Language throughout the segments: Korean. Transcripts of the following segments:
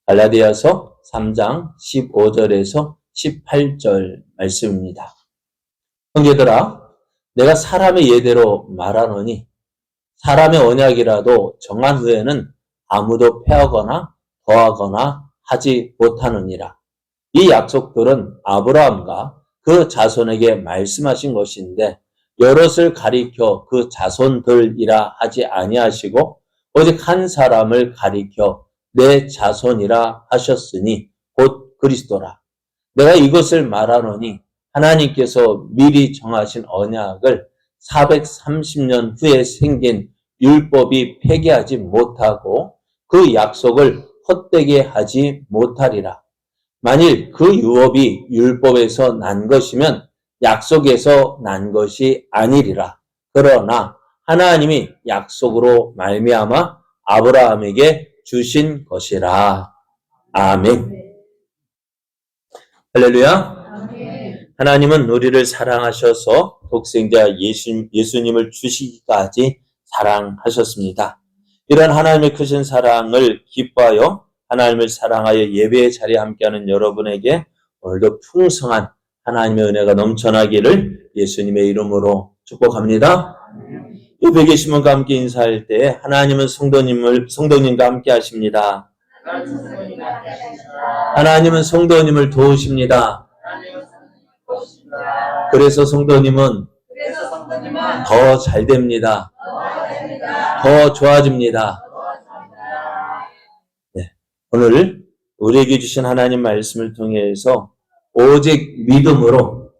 갈라디아서 3장 15절에서 18절 말씀입니다. 형제들아, 내가 사람의 예대로 말하노니 사람의 언약이라도 정한 후에는 아무도 패하거나 더하거나 하지 못하느니라. 이 약속들은 아브라함과 그 자손에게 말씀하신 것인데 여럿을 가리켜 그 자손들이라 하지 아니하시고 오직 한 사람을 가리켜 내 자손이라 하셨으니 곧 그리스도라. 내가 이것을 말하노니 하나님께서 미리 정하신 언약을 430년 후에 생긴 율법이 폐기하지 못하고 그 약속을 헛되게 하지 못하리라. 만일 그 유업이 율법에서 난 것이면 약속에서 난 것이 아니리라. 그러나 하나님이 약속으로 말미암아 아브라함에게 주신 것이라. 아멘. 할렐루야. 하나님은 우리를 사랑하셔서 독생자 예수님을 주시기까지 사랑하셨습니다. 이런 하나님의 크신 사랑을 기뻐하여 하나님을 사랑하여 예배의 자리에 함께하는 여러분에게 오늘도 풍성한 하나님의 은혜가 넘쳐나기를 예수님의 이름으로 축복합니다. 옆에 계신 분과 함께 인사할 때 하나님은 성도님과 함께 하십니다. 하나님은 성도님을 도우십니다. 그래서 성도님은 더 잘 됩니다. 더 좋아집니다. 네. 오늘 우리에게 주신 하나님 말씀을 통해서 오직 믿음으로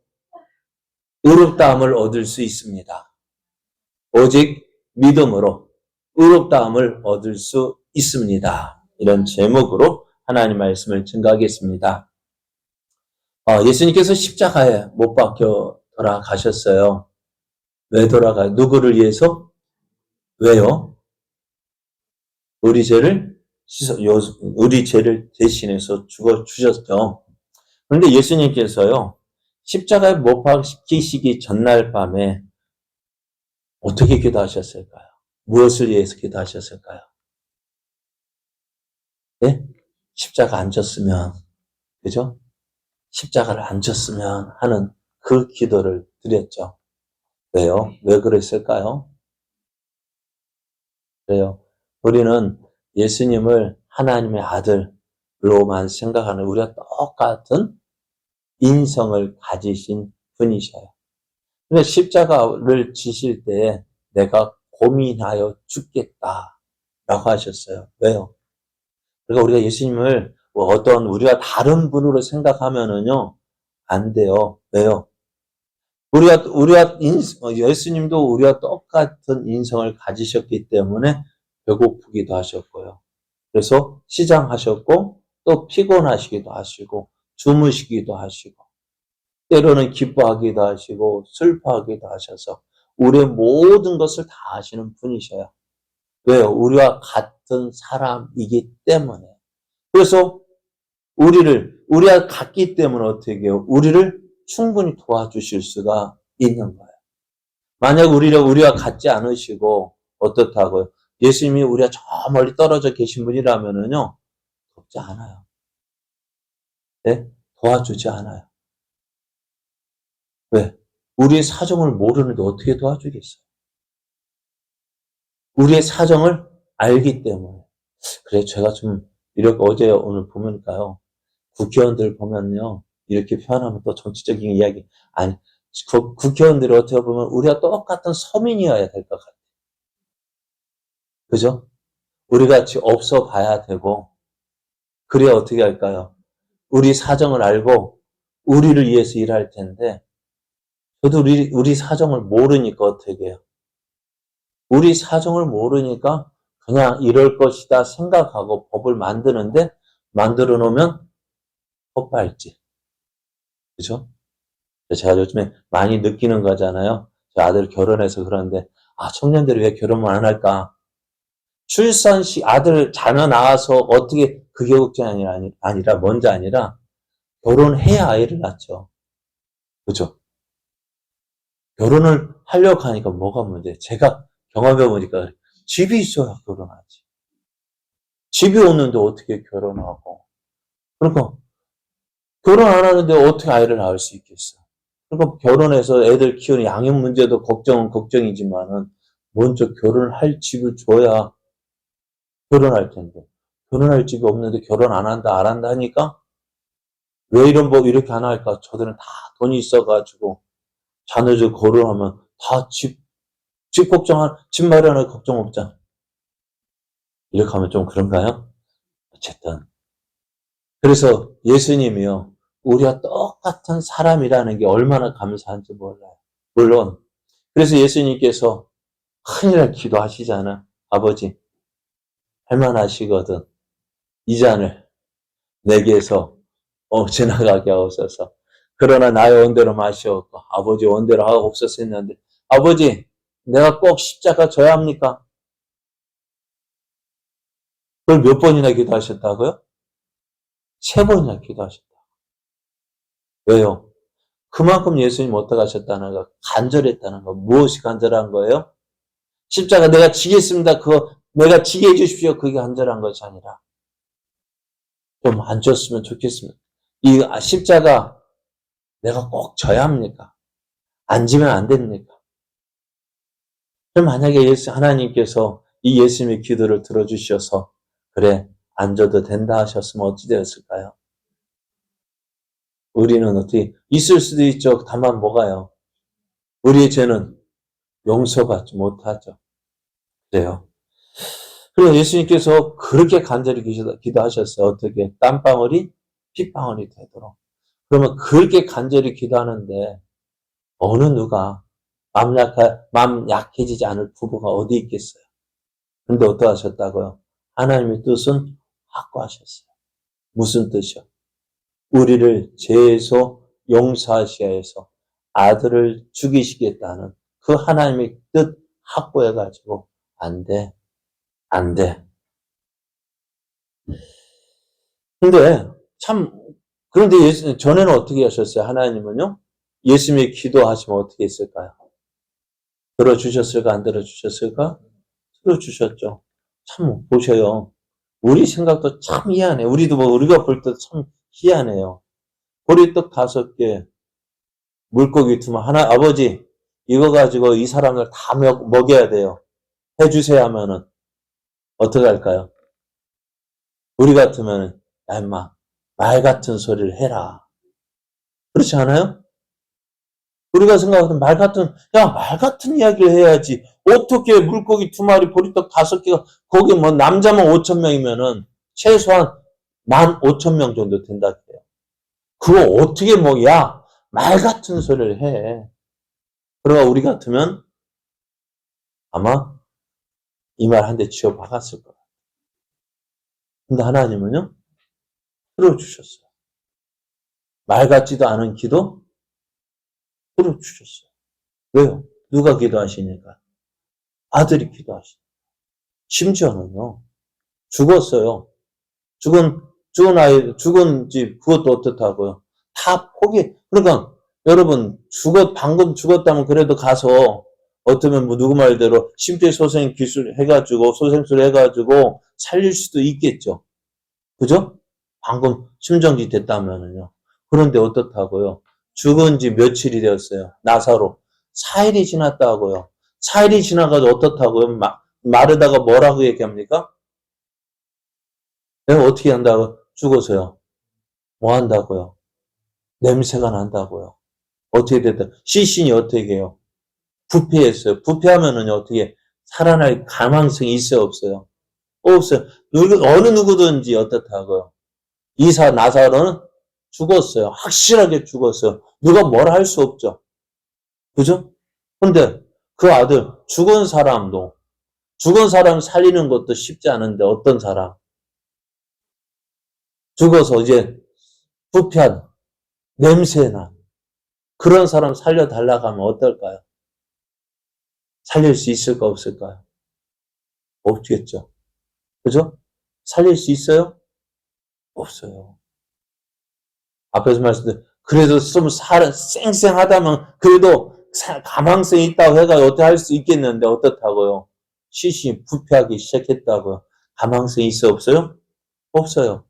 의롭다함을 얻을 수 있습니다. 오직 믿음으로 의롭다함을 얻을 수 있습니다. 이런 제목으로 하나님 말씀을 증거하겠습니다. 예수님께서 십자가에 못 박혀 돌아가셨어요. 왜 돌아가요? 누구를 위해서? 왜요? 우리 죄를 대신해서 죽어 주셨죠. 그런데 예수님께서요, 십자가에 못 박히시기 전날 밤에 어떻게 기도하셨을까요? 무엇을 위해서 기도하셨을까요? 네? 십자가 안 졌으면, 그죠? 십자가를 안 졌으면 하는 그 기도를 드렸죠. 왜요? 왜 그랬을까요? 그래요. 우리는 예수님을 하나님의 아들로만 생각하는 우리가 똑같은 인성을 가지신 분이셔요. 근데 십자가를 지실 때 내가 고민하여 죽겠다라고 하셨어요. 왜요? 그러니까 우리가 예수님을 우리가 다른 분으로 생각하면은요, 안 돼요. 왜요? 예수님도 우리와 똑같은 인성을 가지셨기 때문에 배고프기도 하셨고요. 그래서 시장하셨고, 또 피곤하시기도 하시고, 주무시기도 하시고, 때로는 기뻐하기도 하시고, 슬퍼하기도 하셔서, 우리의 모든 것을 다 아시는 분이셔요. 왜요? 우리와 같은 사람이기 때문에. 그래서 우리와 같기 때문에 어떻게 해요? 우리를 충분히 도와주실 수가 있는 거예요. 만약 우리와 같지 않으시고, 어떻다고요? 예수님이 우리가 저 멀리 떨어져 계신 분이라면은요, 돕지 않아요. 네? 도와주지 않아요. 왜? 우리의 사정을 모르는데 어떻게 도와주겠어요? 우리의 사정을 알기 때문에. 그래, 제가 좀, 이렇게 오늘 보니까요, 국회의원들 보면요, 이렇게 표현하면 또 정치적인 이야기, 아니, 국회의원들이 어떻게 보면 우리가 똑같은 서민이어야 될 것 같아요. 그죠? 우리 같이 없어 봐야 되고, 그래야 어떻게 할까요? 우리 사정을 알고, 우리를 위해서 일할 텐데, 저도 우리 사정을 모르니까 어떻게 해요? 우리 사정을 모르니까 그냥 이럴 것이다 생각하고 법을 만드는데, 만들어 놓으면 헛발질. 그죠? 제가 요즘에 많이 느끼는 거잖아요. 저 아들 결혼해서 그러는데, 청년들이 왜 결혼만 안 할까? 아들 자녀 낳아서 어떻게 그게 걱정이 아니라, 먼저 아니라, 결혼해야 아이를 낳죠. 그죠? 결혼을 하려고 하니까 뭐가 문제예요? 제가 경험해보니까 집이 있어야 결혼하지. 집이 없는데 어떻게 결혼하고, 그러니까 결혼 안 하는데 어떻게 아이를 낳을 수 있겠어? 그러니까 결혼해서 애들 키우는 양육 문제도 걱정은 걱정이지만은 먼저 결혼할 집을 줘야 결혼할 텐데 결혼할 집이 없는데 결혼 안 한다 안 한다 하니까 왜 이런 법 이렇게 안 할까? 저들은 다 돈이 있어가지고 자녀들 결혼하면 다 집 걱정한 집 마련할 걱정 없잖아. 이렇게 하면 좀 그런가요? 어쨌든 그래서 예수님이요 우리와 똑같은 사람이라는 게 얼마나 감사한지 몰라요. 물론 그래서 예수님께서 큰일 기도하시잖아. 아버지 할만하시거든. 이 잔을 내게서 지나가게 하옵소서. 그러나 나의 원대로 마시옵고 아버지 원대로 하옵소서 했는데 아버지 내가 꼭 십자가 져야 합니까? 그걸 몇 번이나 기도하셨다고요? 3번이나 기도하셨다. 왜요? 그만큼 예수님 어떻게 하셨다는 거? 간절했다는 거. 무엇이 간절한 거예요? 십자가 내가 지겠습니다. 그거 내가 지게 해주십시오. 그게 간절한 것이 아니라 좀 안 줬으면 좋겠습니다. 이 십자가 내가 꼭 져야 합니까? 안 지면 안 됩니까? 그럼 만약에 하나님께서 이 예수님의 기도를 들어주셔서 그래 안 져도 된다 하셨으면 어찌 되었을까요? 우리는 어떻게 있을 수도 있죠. 다만 뭐가요? 우리의 죄는 용서받지 못하죠. 그래요. 그래서 예수님께서 그렇게 간절히 기도하셨어요. 어떻게? 땀방울이 핏방울이 되도록. 그러면 그렇게 간절히 기도하는데 어느 누가 마음 약해지지 않을 부부가 어디 있겠어요. 근데 어떻게 하셨다고요? 하나님의 뜻은 확고하셨어요. 무슨 뜻이요? 우리를 죄에서 용서하시야 해서 아들을 죽이시겠다는 그 하나님의 뜻 확고해가지고 안 돼, 안 돼. 근데 참 그런데 전에는 어떻게 하셨어요? 하나님은요? 예수님의 기도하시면 어떻게 했을까요? 들어주셨을까? 안 들어주셨을까? 들어주셨죠. 참 보셔요. 우리 생각도 참 희한해. 우리도 우리가 볼 때 참 희한해요. 보리떡 5개, 물고기 2마리. 아버지, 이거 가지고 이 사람을 다 먹여야 돼요. 해주세요 하면은 어떻게 할까요? 우리 같으면 야 임마 말 같은 소리를 해라. 그렇지 않아요? 우리가 생각하는 말 같은 이야기를 해야지. 어떻게 물고기 2마리, 보리떡 5개가, 거기 남자만 5,000명이면은, 최소한 15,000명 정도 된다 해요. 그거 어떻게 말 같은 소리를 해. 그러나 우리 같으면, 아마, 이 말 한 대 쥐어 박았을 거야. 근데 하나님은요, 들어주셨어요. 말 같지도 않은 기도, 들어주셨어요. 왜요? 누가 기도하시니까? 아들이 기도하시니까. 심지어는요, 죽었어요. 죽은 집, 그것도 어떻다고요? 다 그러니까, 여러분, 방금 죽었다면 그래도 가서, 어쩌면 누구 말대로 심폐소생 기술 해가지고, 소생술 해가지고, 살릴 수도 있겠죠. 그죠? 방금 심정지 됐다면은요. 그런데 어떻다고요? 죽은 지 며칠이 되었어요. 나사로. 4일이 지났다고요. 4일이 지나가도 어떻다고요? 마르다가 뭐라고 얘기합니까? 내가 어떻게 한다고? 죽어서요. 뭐 한다고요? 냄새가 난다고요. 어떻게 됐다? 시신이 어떻게 해요? 부패했어요. 부패하면은 어떻게 살아날 가망성이 있어요? 없어요? 없어요. 어느 누구든지 어떻다고요? 나사로는 죽었어요. 확실하게 죽었어요. 누가 뭐라 할 수 없죠. 그죠? 근데 그 아들, 죽은 사람 살리는 것도 쉽지 않은데 어떤 사람? 죽어서 이제 부패한 냄새나 그런 사람 살려달라고 하면 어떨까요? 살릴 수 있을까 없을까요? 없겠죠. 그죠? 살릴 수 있어요? 없어요. 앞에서 말씀드린 그래도 좀 쌩쌩하다면 그래도 가망성이 있다고 해가 어떻게 할 수 있겠는데 어떻다고요? 시신이 부패하기 시작했다고요. 가망성이 있어 없어요? 없어요.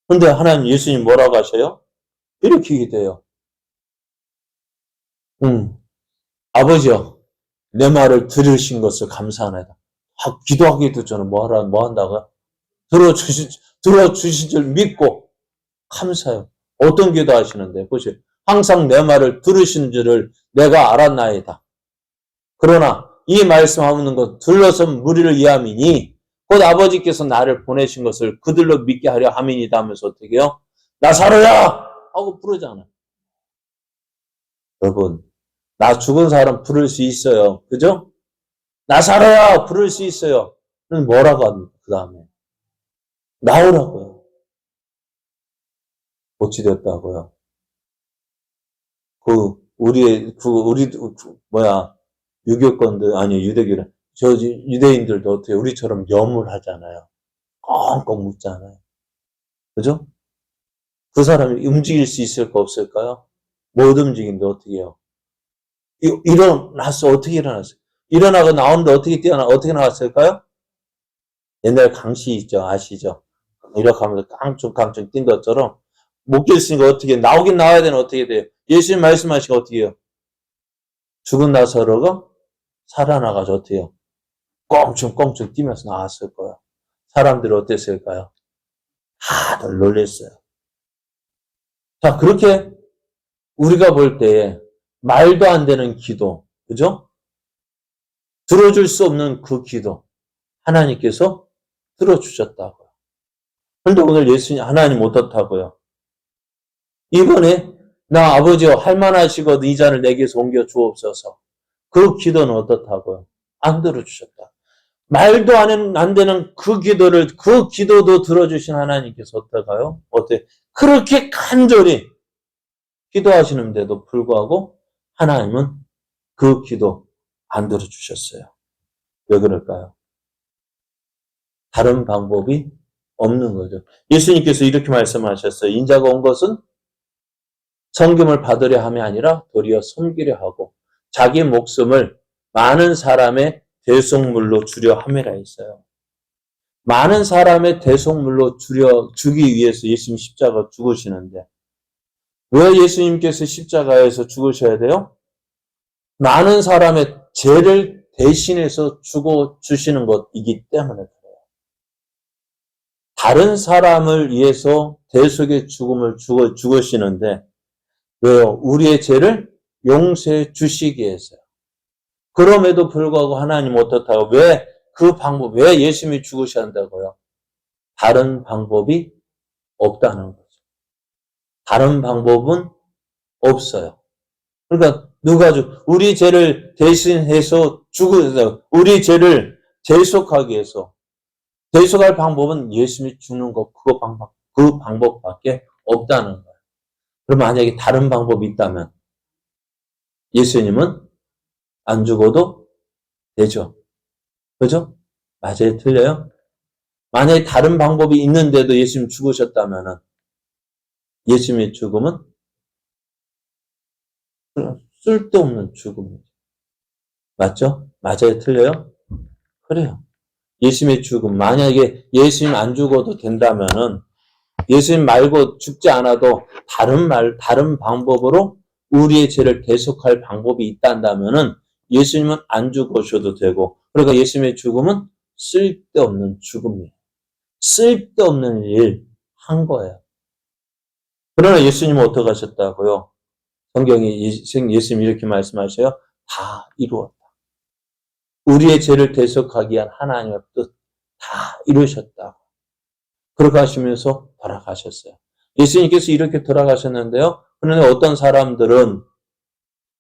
근데 하나님 예수님 뭐라고 하셔요? 이렇게 기도해요. 아버지요, 내 말을 들으신 것을 감사하나이다. 기도하기도 전에 뭐 한다고요? 들어주신 줄 믿고 감사해요. 어떤 기도 하시는데, 보세요. 항상 내 말을 들으시는 줄을 내가 알았나이다. 그러나 이 말씀하는 것 둘러선 무리를 위함이니 곧 아버지께서 나를 보내신 것을 그들로 믿게 하려 함이니다 하면서 어떻게 해요? 나사로야! 하고 부르잖아요. 여러분, 나 죽은 사람 부를 수 있어요. 그죠? 나사로야! 부를 수 있어요. 그럼 뭐라고 합니까? 그 다음에. 나오라고요. 고치됐다고요. 유교권들, 아니, 유대교는, 유대인들도 어떻게 우리처럼 염을 하잖아요. 꽁꽁 묻잖아요. 그죠? 그 사람이 움직일 수 있을까, 없을까요? 못 움직이는데 어떻게 해요? 일어났어. 어떻게 일어났어요? 일어나고 나오는데 어떻게 나왔을까요? 옛날 강씨 있죠. 아시죠? 이렇게 하면서 깡충깡충 뛴 것처럼 못 깼으니까 어떻게 나오긴 나와야 되는 어떻게 돼요? 예수님 말씀하시고 어떻게 해요? 죽은 나사로가 살아나가서 어떻게 해요? 꽁충꽁충 뛰면서 나왔을 거예요. 사람들이 어땠을까요? 다들 놀랬어요. 자, 그렇게 우리가 볼 때에 말도 안 되는 기도, 그죠? 들어줄 수 없는 그 기도, 하나님께서 들어주셨다고요. 그런데 오늘 예수님, 하나님 어떻다고요? 이번에 나 아버지여 할만하시거든 이 잔을 내게서 옮겨 주옵소서. 그 기도는 어떻다고요? 안 들어주셨다. 말도 안 되는 그 기도도 들어주신 하나님께서 어떨까요? 어때? 그렇게 간절히 기도하시는데도 불구하고 하나님은 그 기도 안 들어주셨어요. 왜 그럴까요? 다른 방법이 없는 거죠. 예수님께서 이렇게 말씀하셨어요. 인자가 온 것은 섬김을 받으려 함이 아니라 도리어 섬기려 하고 자기 목숨을 많은 사람의 대속물로 주려 함이라 했어요. 많은 사람의 대속물로 주기 위해서 예수님 십자가 죽으시는데 왜 예수님께서 십자가에서 죽으셔야 돼요? 많은 사람의 죄를 대신해서 주시는 것이기 때문에 그래요. 다른 사람을 위해서 대속의 죽음을 죽으시는데 왜요? 우리의 죄를 용서해 주시기 위해서요. 그럼에도 불구하고 하나님 어떻다고? 왜 예수님이 죽으셔야 한다고요? 다른 방법이 없다는 거죠. 다른 방법은 없어요. 그러니까 우리 죄를 대신해서 우리 죄를 대속하기 위해서 대속할 방법은 예수님이 죽는 것, 그 방법밖에 없다는 거예요. 그럼 만약에 다른 방법이 있다면 예수님은 안 죽어도 되죠. 그죠? 맞아요? 틀려요? 만약에 다른 방법이 있는데도 예수님 죽으셨다면 예수님의 죽음은 쓸데없는 죽음이죠. 맞죠? 맞아요? 틀려요? 그래요. 예수님의 죽음. 만약에 예수님 안 죽어도 된다면은 예수님 말고 죽지 않아도 다른 방법으로 우리의 죄를 대속할 방법이 있다면은 예수님은 안 죽으셔도 되고, 그러니까 예수님의 죽음은 쓸데없는 죽음이에요. 쓸데없는 일 한 거예요. 그러나 예수님은 어떻게 하셨다고요? 성경이 예수님이 이렇게 말씀하셔요. 다 이루었다. 우리의 죄를 대속하기 위한 하나님의 뜻 다 이루셨다. 그렇게 하시면서 돌아가셨어요. 예수님께서 이렇게 돌아가셨는데요. 그런데 어떤 사람들은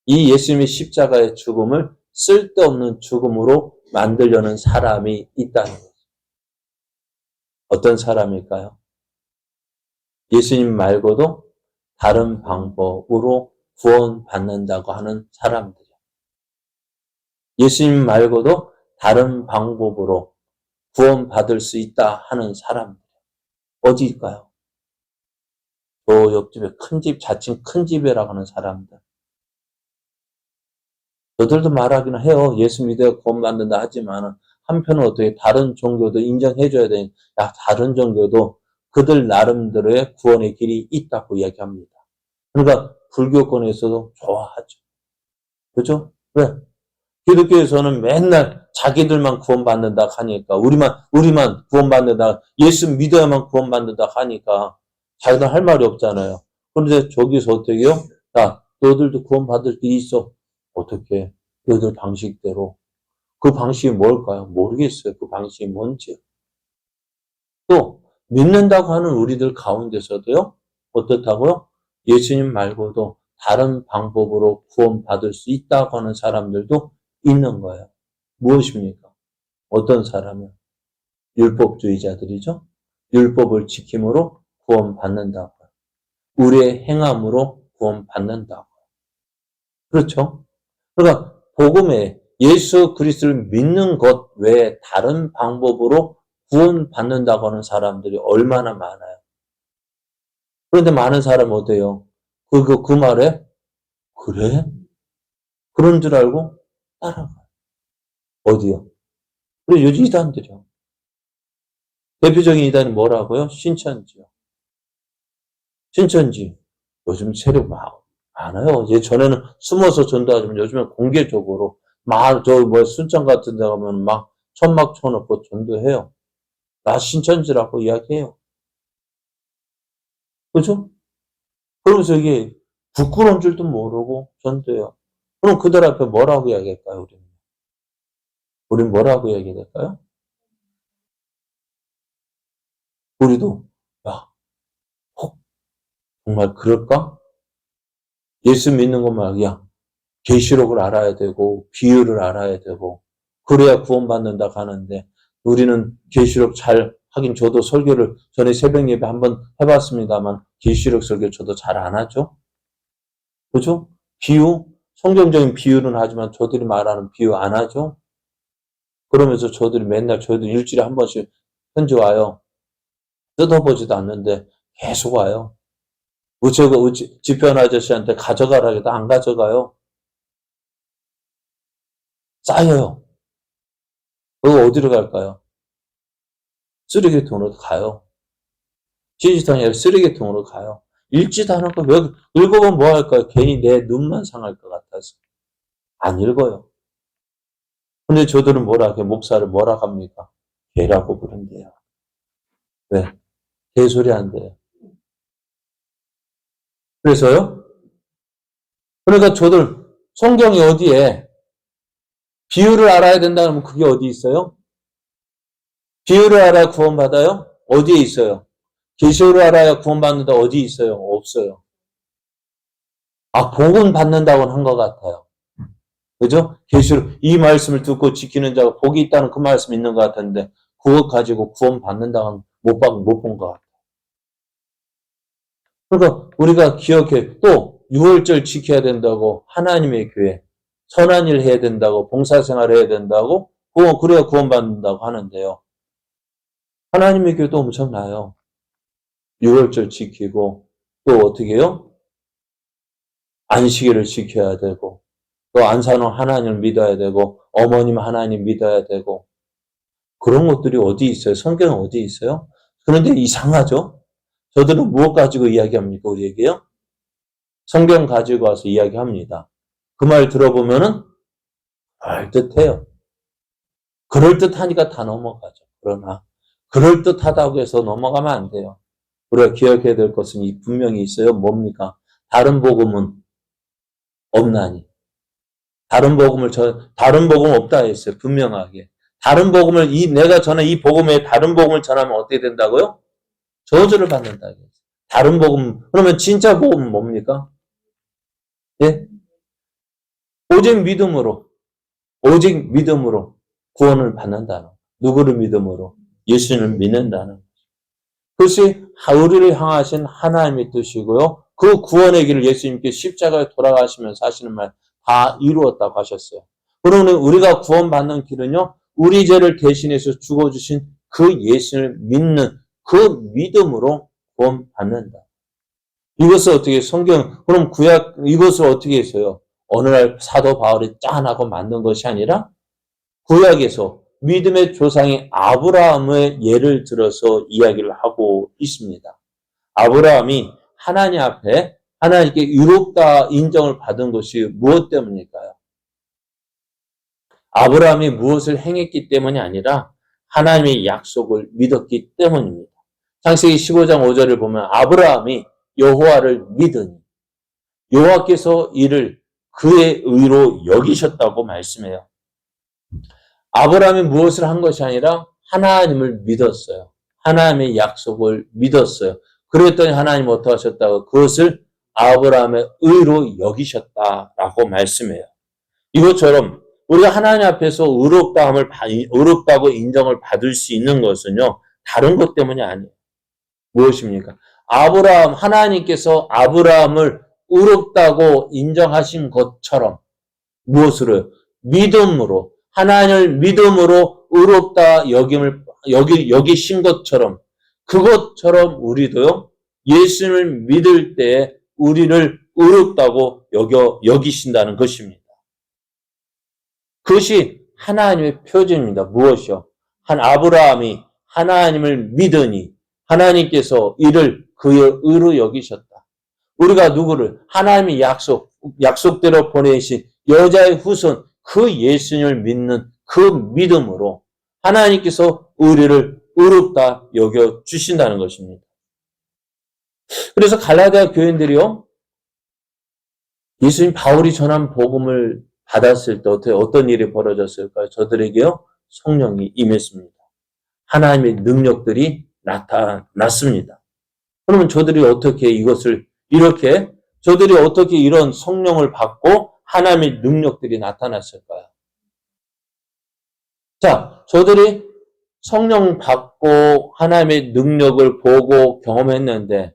이 예수님의 십자가의 죽음을 쓸데없는 죽음으로 만들려는 사람이 있다는 거죠. 어떤 사람일까요? 예수님 말고도 다른 방법으로 구원받는다고 하는 사람들이요. 예수님 말고도 다른 방법으로 구원받을 수 있다 하는 사람들. 어디일까요? 저 옆집에 자칭 큰 집이라고 하는 사람들. 저들도 말하기는 해요. 예수 믿어 구원받는다 하지만 한편은 어떻게 다른 종교도 인정해줘야 돼. 다른 종교도 그들 나름대로의 구원의 길이 있다고 이야기합니다. 그러니까 불교권에서도 좋아하죠. 그죠? 왜? 기독교에서는 맨날 자기들만 구원받는다 하니까, 우리만 구원받는다, 예수 믿어야만 구원받는다 하니까 자기들 할 말이 없잖아요. 그런데 저기서 어떻게 해요? 야, 너희들도 구원받을 게 있어. 어떻게? 너희들 방식대로. 그 방식이 뭘까요? 모르겠어요. 그 방식이 뭔지. 또 믿는다고 하는 우리들 가운데서도요. 어떻다고요? 예수님 말고도 다른 방법으로 구원받을 수 있다고 하는 사람들도 있는 거예요. 무엇입니까? 어떤 사람이요? 율법주의자들이죠. 율법을 지킴으로 구원받는다고. 우리의 행함으로 구원받는다고. 그렇죠? 그러니까 복음에 예수 그리스도를 믿는 것 외에 다른 방법으로 구원받는다고 하는 사람들이 얼마나 많아요. 그런데 많은 사람은 어때요? 그 말에 그래? 그런 줄 알고 따라가요. 어디요? 그래 요즘 이단들이요. 대표적인 이단이 뭐라고요? 신천지요. 신천지. 요즘 세력 많아요. 예전에는 숨어서 전도하지만 요즘엔 공개적으로 순천 같은 데 가면 막 천막 쳐놓고 전도해요. 나 신천지라고 이야기해요. 그죠? 그러면서 이게 부끄러운 줄도 모르고 전도해요. 그럼 그들 앞에 뭐라고 이야기할까요, 우리는? 우린 뭐라고 이야기할까요? 우리도, 야, 혹, 정말 그럴까? 예수 믿는 것만, 야, 계시록을 알아야 되고, 비유를 알아야 되고, 그래야 구원받는다 하는데, 우리는 계시록 하긴 저도 설교를 전에 새벽 예배 한번 해봤습니다만, 계시록 설교 저도 잘 안 하죠? 그죠? 비유? 성경적인 비유는 하지만 저들이 말하는 비유 안 하죠? 그러면서 저들이 맨날 저희들 일주일에 한 번씩 편지 와요. 뜯어보지도 않는데 계속 와요. 집현 아저씨한테 가져가라 해도 안 가져가요. 쌓여요. 그거 어디로 갈까요? 쓰레기통으로 가요. 지지통이 아니라 쓰레기통으로 가요. 읽지도 않을 거, 왜, 읽어보면 뭐 할까요? 괜히 내 눈만 상할 것 같아서. 안 읽어요. 근데 저들은 목사를 뭐라 합니까? 개라고 부른대요. 왜? 개소리 안 돼요. 그래서요? 그러니까 저들, 성경이 어디에 비유를 알아야 된다면 그게 어디 있어요? 비유를 알아야 구원받아요? 어디에 있어요? 계시를 알아야 구원받는다 어디 있어요? 없어요. 아, 복은 받는다고는 한 것 같아요. 그죠? 계시로 이 말씀을 듣고 지키는 자가 복이 있다는 그 말씀 있는 것 같은데 그것 가지고 구원 받는다고는 못 본 것 같아요. 그러니까 우리가 기억해 또 6월절 지켜야 된다고 하나님의 교회 선한 일 해야 된다고 봉사생활 해야 된다고 그래야 구원받는다고 하는데요. 하나님의 교회도 엄청나요. 6월절 지키고 또 어떻게 해요? 안식일을 지켜야 되고 또 안산원 하나님을 믿어야 되고 어머님 하나님 믿어야 되고 그런 것들이 어디 있어요? 성경은 어디 있어요? 그런데 이상하죠? 저들은 무엇 가지고 이야기합니까? 우리에게요? 성경 가지고 와서 이야기합니다. 그 말 들어보면은 그럴듯해요. 그럴듯하니까 다 넘어가죠. 그러나 그럴듯하다고 해서 넘어가면 안 돼요. 우리가 기억해야 될 것은 분명히 있어요. 뭡니까? 다른 복음은 없나니. 다른 복음 없다 했어요. 분명하게. 다른 복음을, 내가 전에 이 복음에 다른 복음을 전하면 어떻게 된다고요? 저주를 받는다. 다른 복음, 그러면 진짜 복음은 뭡니까? 예? 오직 믿음으로 구원을 받는다는. 누구를 믿음으로? 예수님을 믿는다는. 그것이 우리를 향하신 하나님의 뜻이고요. 그 구원의 길을 예수님께 십자가에 돌아가시면서 하시는 말 다 이루었다고 하셨어요. 그러면 우리가 구원받는 길은요. 우리 죄를 대신해서 죽어주신 그 예수를 믿는 그 믿음으로 구원받는다. 이것을 어떻게 그럼 이것을 어떻게 했어요? 어느 날 사도 바울이 짠하고 만든 것이 아니라 구약에서 믿음의 조상이 아브라함의 예를 들어서 이야기를 하고 있습니다. 아브라함이 하나님 앞에 하나님께 의롭다 인정을 받은 것이 무엇 때문일까요? 아브라함이 무엇을 행했기 때문이 아니라 하나님의 약속을 믿었기 때문입니다. 창세기 15장 5절을 보면 아브라함이 여호와를 믿으니 여호와께서 이를 그의 의로 여기셨다고 말씀해요. 아브라함이 무엇을 한 것이 아니라 하나님을 믿었어요. 하나님의 약속을 믿었어요. 그랬더니 하나님 어떻게 하셨다고? 그것을 아브라함의 의로 여기셨다라고 말씀해요. 이것처럼 우리가 하나님 앞에서 의롭다고 인정을 받을 수 있는 것은요, 다른 것 때문이 아니에요. 무엇입니까? 하나님께서 아브라함을 의롭다고 인정하신 것처럼 무엇으로요? 믿음으로, 하나님을 믿음으로 의롭다 여기신 것처럼, 그것처럼 우리도요, 예수님을 믿을 때 우리를 의롭다고 여기신다는 것입니다. 그것이 하나님의 표징입니다. 무엇이요? 아브라함이 하나님을 믿으니 하나님께서 이를 그의 의로 여기셨다. 우리가 누구를? 하나님의 약속대로 보내신 여자의 후손, 그 예수님을 믿는 그 믿음으로 하나님께서 우리를 의롭다 여겨주신다는 것입니다. 그래서 갈라디아 교인들이요, 예수님 바울이 전한 복음을 받았을 때 어떤 일이 벌어졌을까요? 저들에게요, 성령이 임했습니다. 하나님의 능력들이 나타났습니다. 그러면 저들이 어떻게 이런 성령을 받고 하나님의 능력들이 나타났을까요? 자, 저들이 성령 받고 하나님의 능력을 보고 경험했는데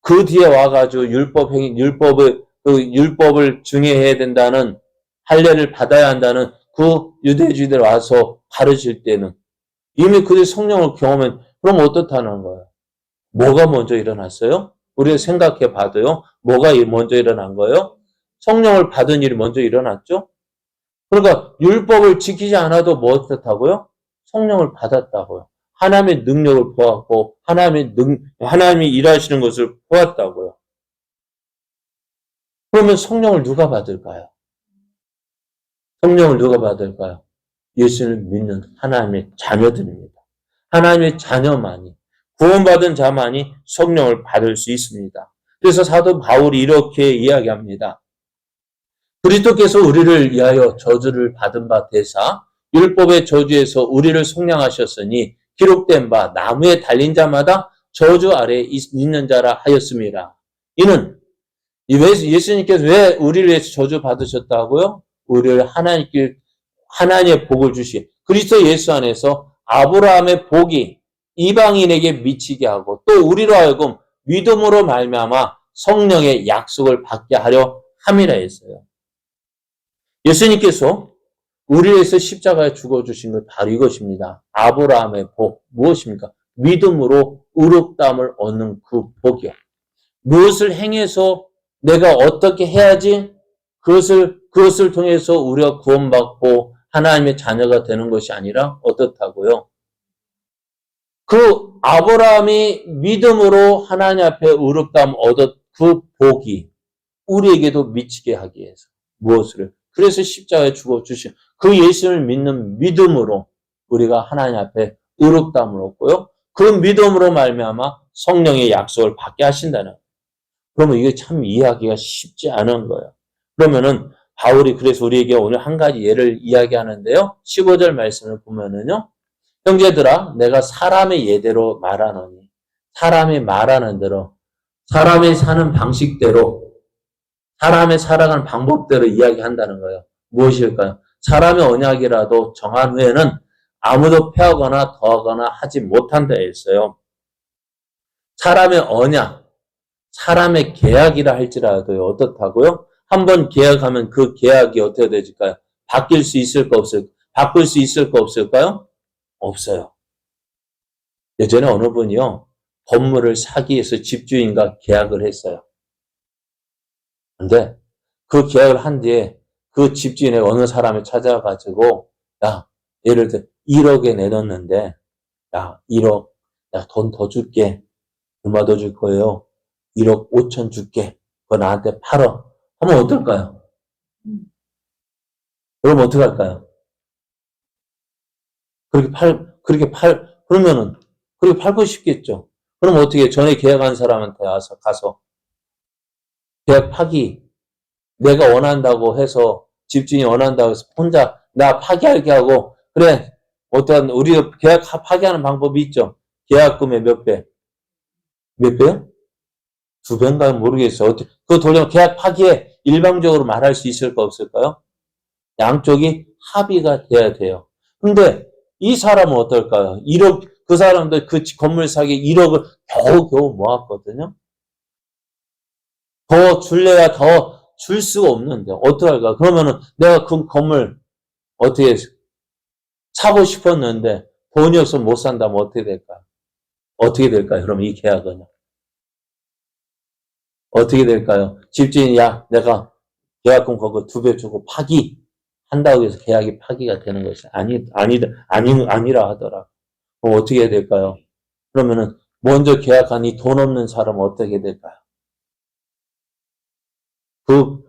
그 뒤에 와가지고 율법을 증해해야 된다는 할례를 받아야 한다는 그 유대주의들 와서 가르칠 때는 이미 그들이 성령을 경험한, 그럼 어떻다는 거예요? 뭐가 먼저 일어났어요? 우리가 생각해 봐도요, 뭐가 먼저 일어난 거예요? 성령을 받은 일이 먼저 일어났죠? 그러니까 율법을 지키지 않아도 뭐 어떻다고요? 성령을 받았다고요. 하나님의 능력을 보았고 하나님이 일하시는 것을 보았다고요. 그러면 성령을 누가 받을까요? 성령을 누가 받을까요? 예수를 믿는 하나님의 자녀들입니다. 하나님의 자녀만이, 구원받은 자만이 성령을 받을 수 있습니다. 그래서 사도 바울이 이렇게 이야기합니다. 그리스도께서 우리를 위하여 저주를 받은 바 되사 율법의 저주에서 우리를 속량하셨으니 기록된 바 나무에 달린 자마다 저주 아래에 있는 자라 하였습니다. 이는 예수님께서 왜 우리를 위해서 저주 받으셨다고요? 우리를 하나님의 복을 그리스도 예수 안에서 아브라함의 복이 이방인에게 미치게 하고 또 우리로 하여금 믿음으로 말미암아 성령의 약속을 받게 하려 함이라 했어요. 예수님께서 우리를 위해서 십자가에 죽어주신 것 바로 이것입니다. 아브라함의 복, 무엇입니까? 믿음으로 의롭다함을 얻는 그 복이요. 무엇을 행해서 내가 어떻게 해야지 그것을 통해서 우리가 구원받고 하나님의 자녀가 되는 것이 아니라 어떻다고요? 그 아브라함이 믿음으로 하나님 앞에 의롭다함 얻었 그 복이 우리에게도 미치게 하기 위해서 무엇을? 그래서 십자가에 죽어주신 그 예수를 믿는 믿음으로 우리가 하나님 앞에 의롭다함을 얻고요. 그 믿음으로 말미암아 성령의 약속을 받게 하신다는 거예요. 그러면 이게 참 이해하기가 쉽지 않은 거예요. 그러면은 바울이 그래서 우리에게 오늘 한 가지 예를 이야기하는데요. 15절 말씀을 보면은요. 형제들아 내가 사람의 예대로 말하노니 사람이 말하는 대로 사람이 사는 방식대로 사람의 살아가는 방법대로 이야기한다는 거예요. 무엇일까요? 사람의 언약이라도 정한 후에는 아무도 폐하거나 더하거나 하지 못한다 했어요. 사람의 언약, 사람의 계약이라 할지라도요. 어떻다고요? 한번 계약하면 그 계약이 어떻게 되질까요? 바뀔 수 있을까 없을까요? 없어요. 예전에 어느 분이요. 건물을 사기 위해서 집주인과 계약을 했어요. 근데 그 계약을 한 뒤에 그 집주인의 어느 사람이 찾아가지고 야, 예를 들어 1억에 내놨는데 야 1억 야 돈 더 줄게. 얼마 더 줄 거예요? 1억 5천 줄게. 그거 나한테 팔어. 하면 어떨까요? 그럼 어떻게 할까요? 그러면은, 그렇게 팔고 싶겠죠. 그럼 어떻게, 전에 계약한 사람한테 가서, 계약 파기, 내가 원한다고 해서, 집주인이 원한다고 해서, 혼자, 나 파기할게 하고, 그래, 우리 계약 파기하는 방법이 있죠. 계약금의 몇 배? 몇 배요? 두 배인가요? 모르겠어요. 그거 돌려면 계약 파기에 일방적으로 말할 수 있을까, 없을까요? 양쪽이 합의가 돼야 돼요. 근데 이 사람은 어떨까요? 1억, 그 사람들 그 건물 사기에 1억을 겨우겨우 모았거든요. 더 줄래야 더 줄 수가 없는데, 어떡할까? 그러면은 내가 그 건물 어떻게 사고 싶었는데 돈이 없으면 못 산다면 어떻게 될까요? 어떻게 될까요? 그럼 이 계약은 어떻게 될까요? 집주인이 야, 내가 계약금 거기 2배 주고 파기 한다고 해서 계약이 파기가 되는 것이 아니라 하더라. 그럼 어떻게 해야 될까요? 그러면은 먼저 계약한 이 돈 없는 사람은 어떻게 될까요?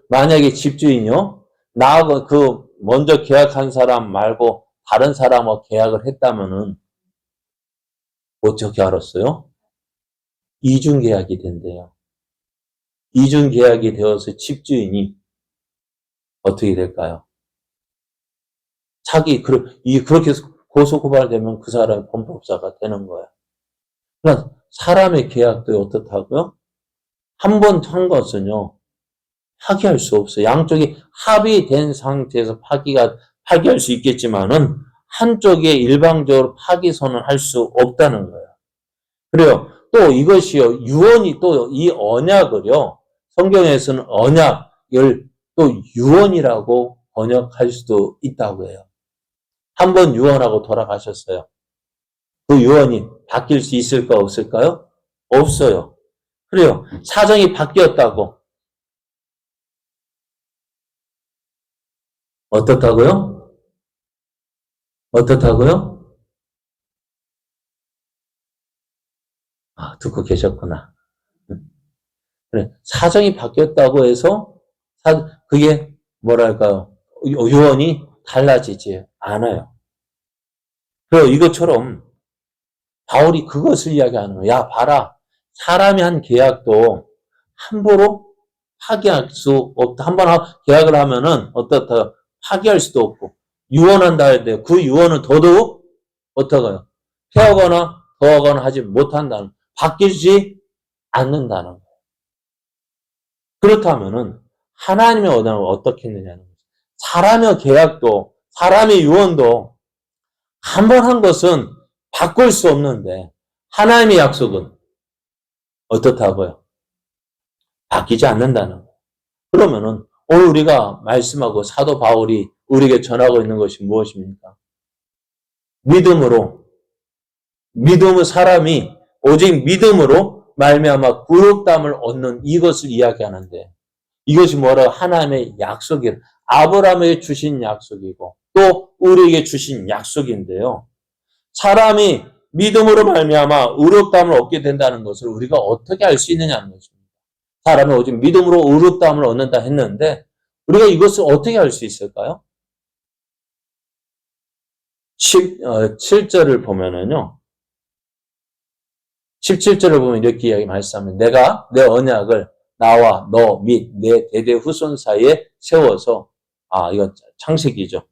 만약에 집주인이요? 나하고 먼저 계약한 사람 말고 다른 사람하고 계약을 했다면은 어떻게 알았어요? 이중 계약이 된대요. 이중 계약이 되어서 집주인이 어떻게 될까요? 그렇게 고소 고발되면 그 사람이 범법자가 되는 거예요. 그러니까 사람의 계약도 어떻다고요? 한 번 한 것은요, 파기할 수 없어요. 양쪽이 합의된 상태에서 파기할 수 있겠지만은, 한쪽에 일방적으로 파기 선언할 수 없다는 거예요. 그래요. 또 이것이요, 유언이 또 이 언약을요, 성경에서는 언약을 또 유언이라고 번역할 수도 있다고 해요. 한 번 유언하고 돌아가셨어요. 그 유언이 바뀔 수 있을까, 없을까요? 없어요. 그래요. 사정이 바뀌었다고. 어떻다고요? 어떻다고요? 아, 듣고 계셨구나. 그래. 사정이 바뀌었다고 해서, 그게 뭐랄까요. 유언이 달라지지 않아요. 그리고 이것처럼 바울이 그것을 이야기하는 거예요. 야, 봐라. 사람이 한 계약도 함부로 파기할 수 없다. 한 번 계약을 하면은 어떻다. 파기할 수도 없고, 유언한다 할 때 그 유언은 더더욱 어떡해요? 폐하거나 더하거나 하지 못한다는, 바뀌지 않는다는 거예요. 그렇다면은 하나님의 언약은 어떻게 했느냐는 거죠. 사람의 계약도, 사람의 유언도 한 번 한 것은 바꿀 수 없는데, 하나님의 약속은 어떻다고요? 바뀌지 않는다는 거예요. 그러면은 오늘 우리가 말씀하고 사도 바울이 우리에게 전하고 있는 것이 무엇입니까? 믿음은 사람이 오직 믿음으로 말미암아 구속담을 얻는 이것을 이야기하는데, 이것이 뭐라? 하나님의 약속이에요. 아브라함에게 주신 약속이고 또 우리에게 주신 약속인데요. 사람이 믿음으로 말미암아 의롭다함을 얻게 된다는 것을 우리가 어떻게 알 수 있느냐는 것입니다. 사람이 오직 믿음으로 의롭다함을 얻는다 했는데 우리가 이것을 어떻게 알 수 있을까요? 7절을 보면은요. 17절을 보면 이렇게 이야기 말씀하면 내가 내 언약을 나와 너 및 내 대대 후손 사이에 세워서, 이건 창세기죠.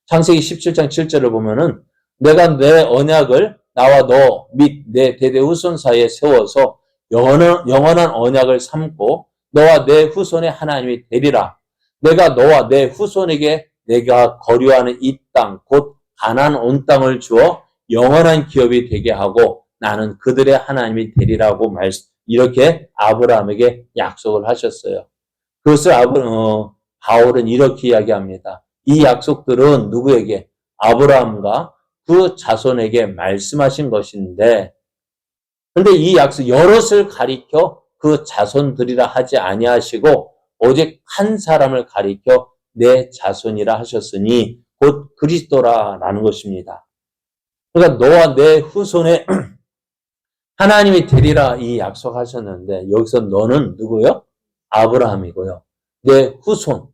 창세기 17장 7절을 보면은 내가 내 언약을 나와 너 및 내 대대 후손 사이에 세워서 영원한 언약을 삼고 너와 내 후손의 하나님이 되리라. 내가 너와 내 후손에게 내가 거류하는 이 땅 곧 가나안 온 땅을 주어 영원한 기업이 되게 하고 나는 그들의 하나님이 되리라고 이렇게 아브라함에게 약속을 하셨어요. 그것을 바울은 이렇게 이야기합니다. 이 약속들은 누구에게? 아브라함과 그 자손에게 말씀하신 것인데, 근데 이 약속 여럿을 가리켜 그 자손들이라 하지 아니하시고 오직 한 사람을 가리켜 내 자손이라 하셨으니 곧 그리스도라라는 것입니다. 그러니까 너와 내 후손에 하나님이 되리라 이 약속하셨는데 여기서 너는 누구요? 아브라함이고요. 내 후손.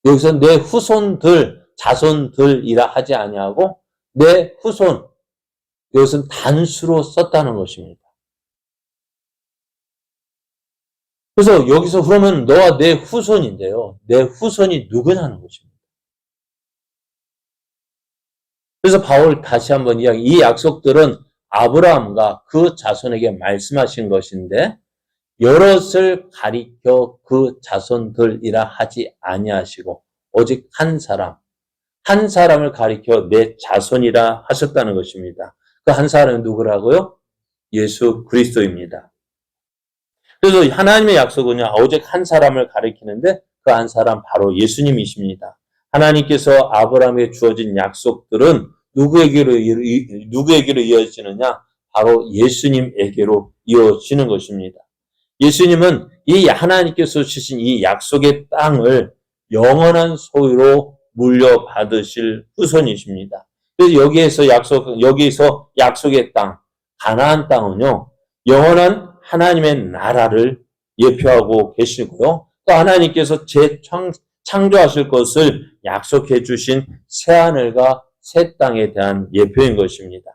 여기서 내 후손들, 자손들이라 하지 아니하고 내 후손. 이것은 단수로 썼다는 것입니다. 그래서 여기서 그러면 너와 내 후손인데요. 내 후손이 누구냐는 것입니다. 그래서 바울 다시 한번 이 약속들은 아브라함과 그 자손에게 말씀하신 것인데 여럿을 가리켜 그 자손들이라 하지 아니하시고 오직 한 사람을 가리켜 내 자손이라 하셨다는 것입니다. 그 한 사람은 누구라고요? 예수 그리스도입니다. 그래서 하나님의 약속은요, 오직 한 사람을 가리키는데 그 한 사람 바로 예수님이십니다. 하나님께서 아브라함에게 주어진 약속들은 누구에게로 이어지느냐? 바로 예수님에게로 이어지는 것입니다. 예수님은 이 하나님께서 주신 이 약속의 땅을 영원한 소유로 물려받으실 후손이십니다. 그래서 여기에서 약속의 땅, 가나안 땅은요, 영원한 하나님의 나라를 예표하고 계시고요. 또 하나님께서 창조하실 것을 약속해 주신 새하늘과 새 땅에 대한 예표인 것입니다.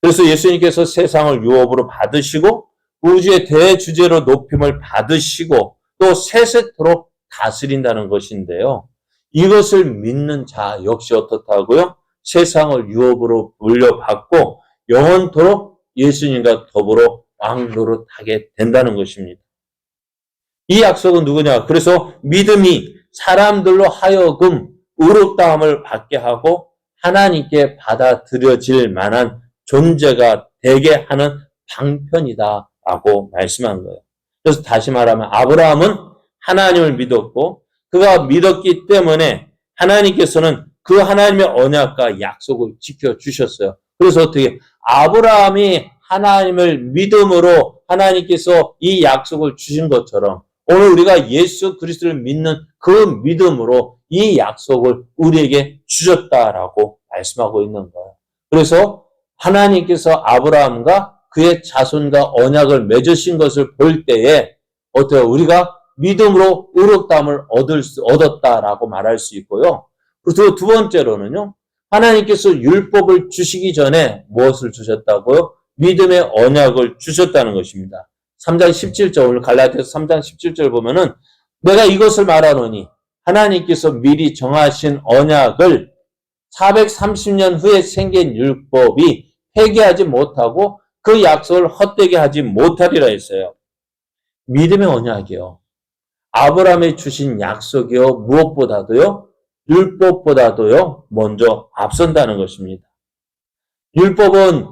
그래서 예수님께서 세상을 유업으로 받으시고 우주의 대주제로 높임을 받으시고 또 세세토록 다스린다는 것인데요. 이것을 믿는 자 역시 어떻다고요? 세상을 유업으로 물려받고 영원토록 예수님과 더불어 왕노릇하게 된다는 것입니다. 이 약속은 누구냐? 그래서 믿음이 사람들로 하여금 의롭다함을 받게 하고 하나님께 받아들여질 만한 존재가 되게 하는 방편이다라고 말씀한 거예요. 그래서 다시 말하면 아브라함은 하나님을 믿었고 그가 믿었기 때문에 하나님께서는 그 하나님의 언약과 약속을 지켜주셨어요. 그래서 어떻게 아브라함이 하나님을 믿음으로 하나님께서 이 약속을 주신 것처럼 오늘 우리가 예수 그리스도를 믿는 그 믿음으로 이 약속을 우리에게 주셨다라고 말씀하고 있는 거예요. 그래서 하나님께서 아브라함과 그의 자손과 언약을 맺으신 것을 볼 때에 어때요? 우리가 믿음으로 의롭다함을 얻었다라고 말할 수 있고요. 그리고 두 번째로는요. 하나님께서 율법을 주시기 전에 무엇을 주셨다고요? 믿음의 언약을 주셨다는 것입니다. 3장 17절, 오늘 갈라디아서 3장 17절 보면은 내가 이것을 말하노니 하나님께서 미리 정하신 언약을 430년 후에 생긴 율법이 폐기하지 못하고 그 약속을 헛되게 하지 못하리라 했어요. 믿음의 언약이요. 아브라함이 주신 약속이요. 무엇보다도요. 율법보다도요. 먼저 앞선다는 것입니다. 율법은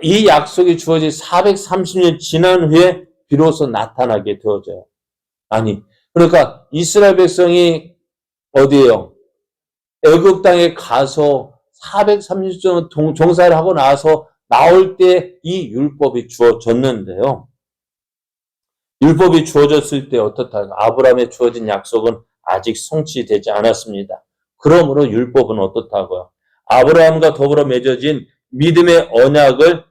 이 약속이 주어진 430년 지난 후에 비로소 나타나게 되어져요. 아니, 그러니까 이스라엘 백성이 어디에요? 애굽 땅에 가서 430년 종사를 하고 나서 나올 때 이 율법이 주어졌는데요. 율법이 주어졌을 때 어떻다? 아브라함에 주어진 약속은 아직 성취되지 않았습니다. 그러므로 율법은 어떻다고요? 아브라함과 더불어 맺어진 믿음의 언약을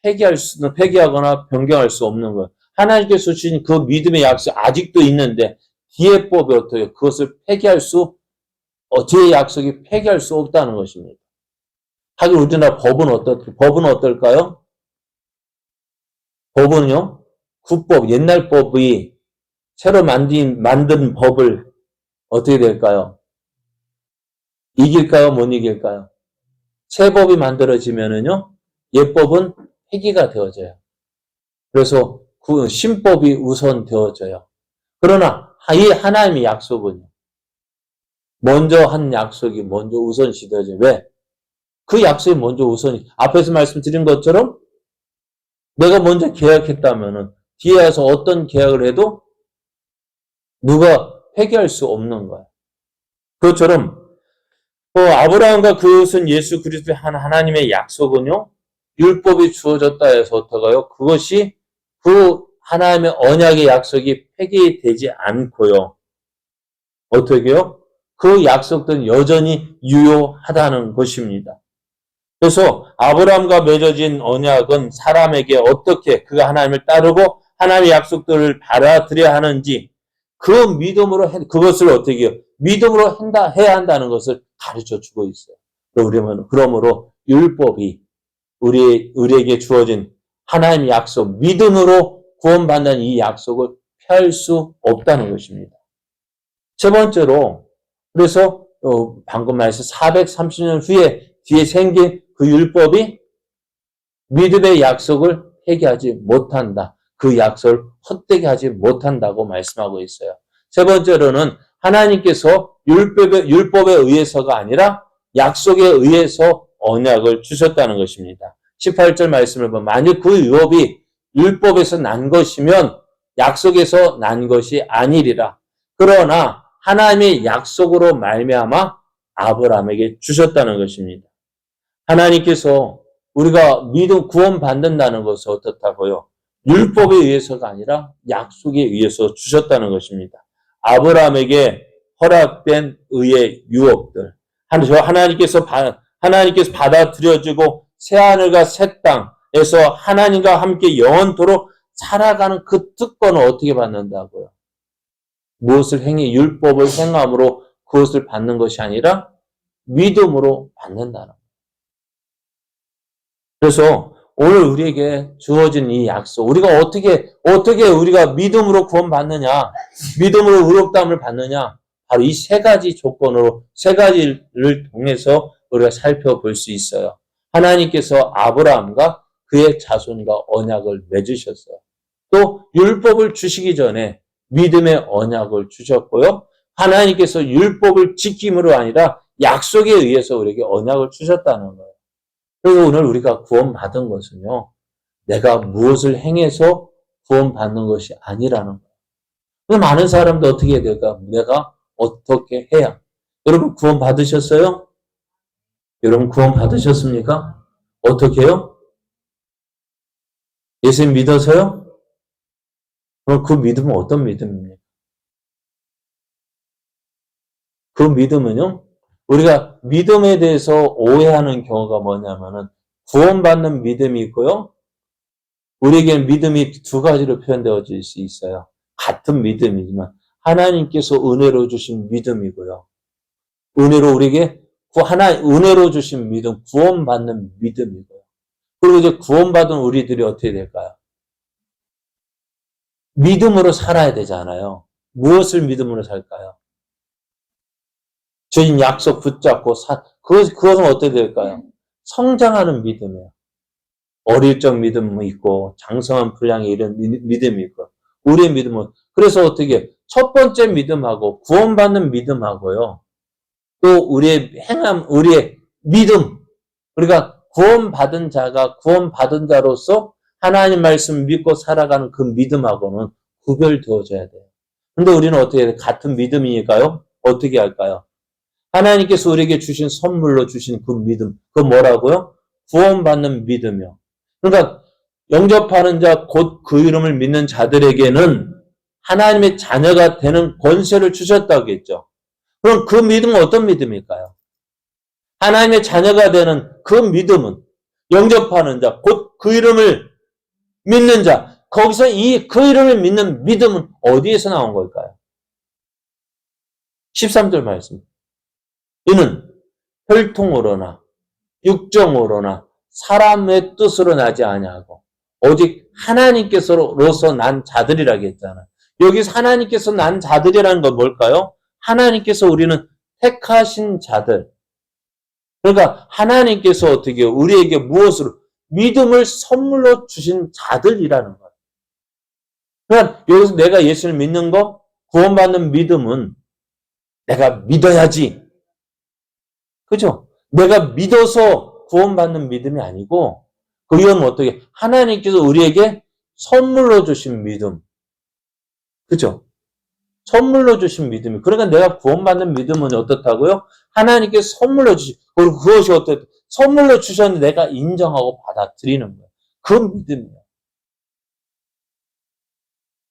폐기하거나 변경할 수 없는 거예요. 하나님께서 주신 그 믿음의 약속 아직도 있는데 뒤에 법이 어떻게 그것을 뒤의 약속이 폐기할 수 없다는 것입니다. 하긴 우리나라 법은 어떨까요? 법은요, 국법, 옛날 법이 새로 만든 법을 어떻게 될까요? 이길까요? 못 이길까요? 새 법이 만들어지면은요, 옛법은 폐기가 되어져요. 그래서 그 신법이 우선 되어져요. 그러나 이 하나님의 약속은요, 먼저 한 약속이 먼저 우선시 되어져요. 왜? 그 약속이 먼저 우선이, 앞에서 말씀드린 것처럼 내가 먼저 계약했다면은 뒤에 와서 어떤 계약을 해도 누가 폐기할 수 없는 거예요. 그것처럼 아브라함과 그것은 예수 그리스도의 하나님의 약속은요. 율법이 주어졌다 해서 어떡해요? 그것이 그 하나님의 언약의 약속이 폐기되지 않고요. 어떻게요? 그 약속들은 여전히 유효하다는 것입니다. 그래서 아브라함과 맺어진 언약은 사람에게 어떻게 그가 하나님을 따르고 하나님의 약속들을 받아들여야 하는지 그 믿음으로 그것을 어떻게 해요? 믿음으로 해야 한다는 것을 가르쳐 주고 있어요. 그러므로 율법이 우리에게 주어진 하나님의 약속, 믿음으로 구원받는 이 약속을 펼 수 없다는 것입니다. 세 번째로, 그래서 방금 말해서 430년 후에 뒤에 생긴 그 율법이 믿음의 약속을 회개하지 못한다. 그 약속을 헛되게 하지 못한다고 말씀하고 있어요. 세 번째로는 하나님께서 율법에 의해서가 아니라 약속에 의해서 언약을 주셨다는 것입니다. 18절 말씀을 보면 만약 그 율법이 율법에서 난 것이면 약속에서 난 것이 아니리라. 그러나 하나님의 약속으로 말미암아 아브라함에게 주셨다는 것입니다. 하나님께서 우리가 믿음 구원받는다는 것은 어떻다고요? 율법에 의해서가 아니라 약속에 의해서 주셨다는 것입니다. 아브라함에게 허락된 의의 유업들, 하나님께서 받아들여지고 새하늘과 새 땅에서 하나님과 함께 영원토록 살아가는 그 특권을 어떻게 받는다고요? 무엇을 율법을 행함으로 그것을 받는 것이 아니라 믿음으로 받는다는 거예요. 그래서 오늘 우리에게 주어진 이 약속, 우리가 어떻게 우리가 믿음으로 구원받느냐, 믿음으로 의롭다함을 받느냐, 바로 이 세 가지 조건으로, 세 가지를 통해서 우리가 살펴볼 수 있어요. 하나님께서 아브라함과 그의 자손과 언약을 맺으셨어요. 또 율법을 주시기 전에 믿음의 언약을 주셨고요. 하나님께서 율법을 지킴으로 아니라 약속에 의해서 우리에게 언약을 주셨다는 거예요. 그래서 오늘 우리가 구원받은 것은요, 내가 무엇을 행해서 구원받는 것이 아니라는 거예요. 많은 사람도 어떻게 해야 될까? 내가 어떻게 해야? 여러분 구원받으셨어요? 여러분 구원받으셨습니까? 어떻게 해요? 예수님 믿어서요? 그럼 그 믿음은 어떤 믿음입니까? 그 믿음은요, 우리가 믿음에 대해서 오해하는 경우가 뭐냐면은 구원받는 믿음이 있고요. 우리에게는 믿음이 두 가지로 표현되어질 수 있어요. 같은 믿음이지만 하나님께서 은혜로 주신 믿음이고요. 은혜로 주신 믿음, 구원받는 믿음이고요. 그리고 이제 구원받은 우리들이 어떻게 될까요? 믿음으로 살아야 되잖아요. 무엇을 믿음으로 살까요? 주님 약속 붙잡고 그것은 어떻게 될까요? 성장하는 믿음이에요. 어릴 적 믿음이 있고 장성한 분량의 이런 믿음이 있고 우리의 믿음은 그래서 어떻게 첫 번째 믿음하고 구원받는 믿음하고요. 또 우리의 믿음 우리가 구원받은 자로서 하나님 말씀 믿고 살아가는 그 믿음하고는 구별되어져야 돼요. 근데 우리는 어떻게 해요? 같은 믿음이니까요. 어떻게 할까요? 하나님께서 우리에게 주신 선물로 주신 그 믿음, 그 뭐라고요? 구원받는 믿음이요. 그러니까 영접하는 자, 곧 그 이름을 믿는 자들에게는 하나님의 자녀가 되는 권세를 주셨다고 했죠. 그럼 그 믿음은 어떤 믿음일까요? 하나님의 자녀가 되는 그 믿음은 영접하는 자, 곧 그 이름을 믿는 자, 거기서 그 이름을 믿는 믿음은 어디에서 나온 걸까요? 13절 말씀. 이는 혈통으로나 육정으로나 사람의 뜻으로 나지 아니하고 오직 하나님께서로서 난 자들이라고 했잖아. 여기서 하나님께서 난 자들이라는 건 뭘까요? 하나님께서 우리는 택하신 자들. 그러니까 하나님께서 어떻게 우리에게 무엇으로 믿음을 선물로 주신 자들이라는 거예요. 그러니까 여기서 내가 예수를 믿는 거 구원받는 믿음은 내가 믿어야지. 그죠? 내가 믿어서 구원받는 믿음이 아니고 그건 어떻게 하나님께서 우리에게 선물로 주신 믿음. 그죠? 선물로 주신 믿음이. 그러니까 내가 구원받는 믿음은 어떻다고요? 하나님께 선물로 그리고 그것이 어떻게 선물로 주셨는데 내가 인정하고 받아들이는 거예요. 그 믿음이에요.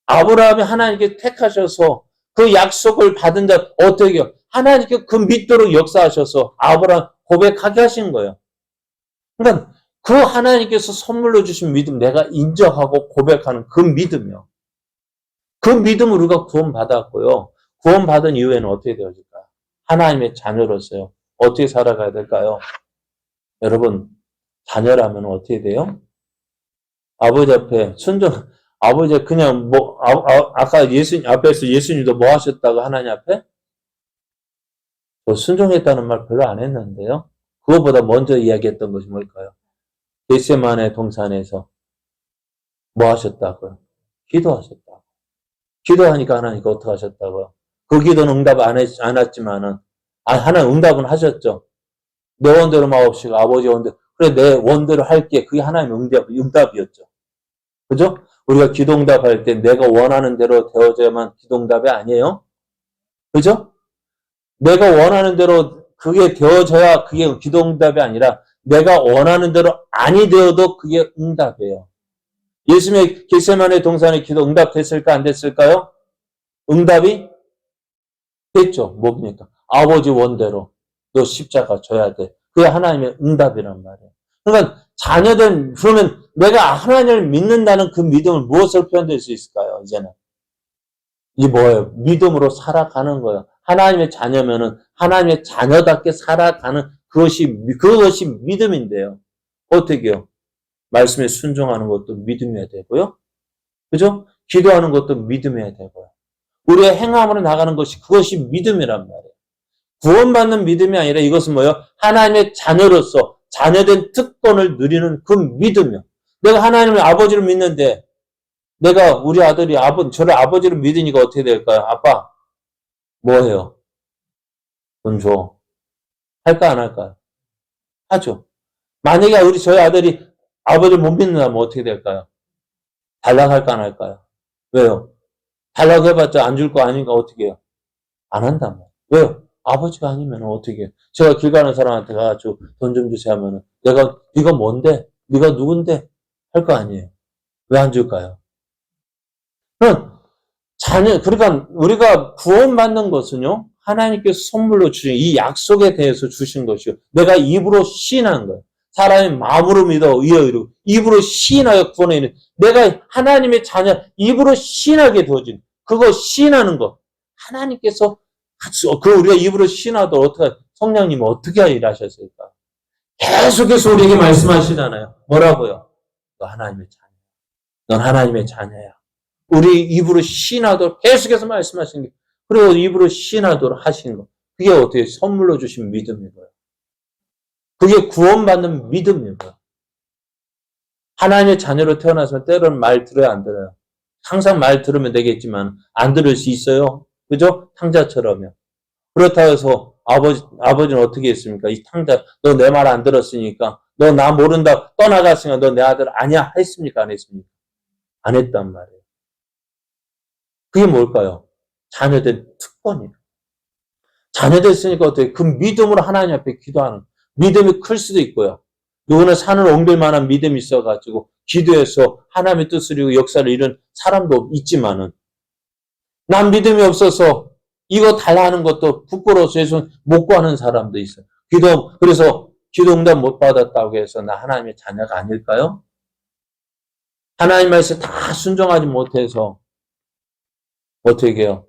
아브라함이 하나님께 택하셔서 그 약속을 받은 자 어떻게 해요? 하나님께 그 믿도록 역사하셔서 아브라함 고백하게 하신 거예요. 그러니까 그 하나님께서 선물로 주신 믿음, 내가 인정하고 고백하는 그 믿음이요. 그 믿음을 우리가 구원받았고요. 구원받은 이후에는 어떻게 되어질까요? 하나님의 자녀로서요. 어떻게 살아가야 될까요? 여러분, 자녀라면 어떻게 돼요? 아버지 앞에 순종, 아버지 그냥 아까 예수님 앞에서 예수님도 뭐 하셨다고 하나님 앞에? 순종했다는 말 별로 안 했는데요. 그것보다 먼저 이야기했던 것이 뭘까요? 겟세마네 동산에서 뭐 하셨다고요? 기도하셨다고. 기도하니까 하나님께 어떻게 하셨다고요? 그 기도는 응답 안 했지만은, 하나님 응답은 하셨죠. 내 원대로 마옵시고 아버지 원대로. 그래, 내 원대로 할게. 그게 하나님의 응답이었죠. 그죠? 우리가 기도응답할 때 내가 원하는 대로 되어져야만 기도응답이 아니에요? 그죠? 내가 원하는 대로 그게 되어져야 그게 기도응답이 아니라 내가 원하는 대로 아니 되어도 그게 응답이에요. 예수님의 겟세마네 동산의 기도 응답됐을까 안 됐을까요? 응답이 됐죠. 뭡니까? 아버지 원대로 너 십자가 져야 돼. 그게 하나님의 응답이란 말이에요. 그러니까 자녀된 그러면 내가 하나님을 믿는다는 그 믿음을 무엇으로 표현될 수 있을까요? 이제는 이게 뭐예요? 믿음으로 살아가는 거예요. 하나님의 자녀면은 하나님의 자녀답게 살아가는 그것이 믿음인데요. 어떻게요? 말씀에 순종하는 것도 믿음이어야 되고요. 그죠? 기도하는 것도 믿음이어야 되고요. 우리의 행함으로 나가는 것이 그것이 믿음이란 말이에요. 구원받는 믿음이 아니라 이것은 뭐예요? 하나님의 자녀로서 자녀된 특권을 누리는 그 믿음이요. 내가 하나님의 아버지를 믿는데 내가 우리 아들이 저를 아버지를 믿으니까 어떻게 될까요? 아빠 뭐해요? 돈 줘. 할까 안 할까요? 하죠. 만약에 저희 아들이 아버지를 못 믿는다면 어떻게 될까요? 달라고 할까 안 할까요? 왜요? 달라고 해봤자 안 줄 거 아닌가 어떻게 해요? 안 한단 말이에요. 왜요? 아버지가 아니면 어떻게 해요? 제가 길 가는 사람한테 가가지고 돈 좀 주세요 하면은 네가 뭔데? 네가 누군데? 할 거 아니에요. 왜 안 줄까요? 그러니까 우리가 구원받는 것은요, 하나님께서 선물로 주신 이 약속에 대해서 주신 것이요. 내가 입으로 시인한 거예요. 사람이 마음으로 믿어 이르고 입으로 시인하여 구원에 이르는 내가 하나님의 자녀 입으로 시인하게 되어진 그거 시인하는 거 하나님께서 우리가 입으로 시인하도록 어떻게 성령님은 어떻게 일하셨을까? 계속해서 우리에게 말씀하시잖아요. 뭐라고요? 너 하나님의 자녀. 넌 하나님의 자녀야. 우리 입으로 시인하도록 계속해서 말씀하시는 게 그리고 입으로 시인하도록 하시는 거. 그게 어떻게 선물로 주신 믿음이고요. 그게 구원받는 믿음이고요. 하나님의 자녀로 태어나서 때로는 말 들어야 안 들어요. 항상 말 들으면 되겠지만 안 들을 수 있어요. 그죠? 탕자처럼요. 그렇다고 해서 아버지는 어떻게 했습니까? 이 탕자, 너 내 말 안 들었으니까, 너 나 모른다, 떠나갔으니까 너 내 아들 아니야? 했습니까? 안 했습니까? 안 했단 말이에요. 그게 뭘까요? 자녀된 특권이에요. 자녀됐으니까 어떻게 그 믿음으로 하나님 앞에 기도하는 믿음이 클 수도 있고요. 누구는 산을 옮길 만한 믿음이 있어가지고 기도해서 하나님의 뜻을 이루고 역사를 이룬 사람도 있지만은 난 믿음이 없어서 이거 달라 하는 것도 부끄러워서 못 구하는 사람도 있어요. 그래서 기도 응답 못 받았다고 해서 나 하나님의 자녀가 아닐까요? 하나님 말씀 다 순종하지 못해서 어떻게 해요?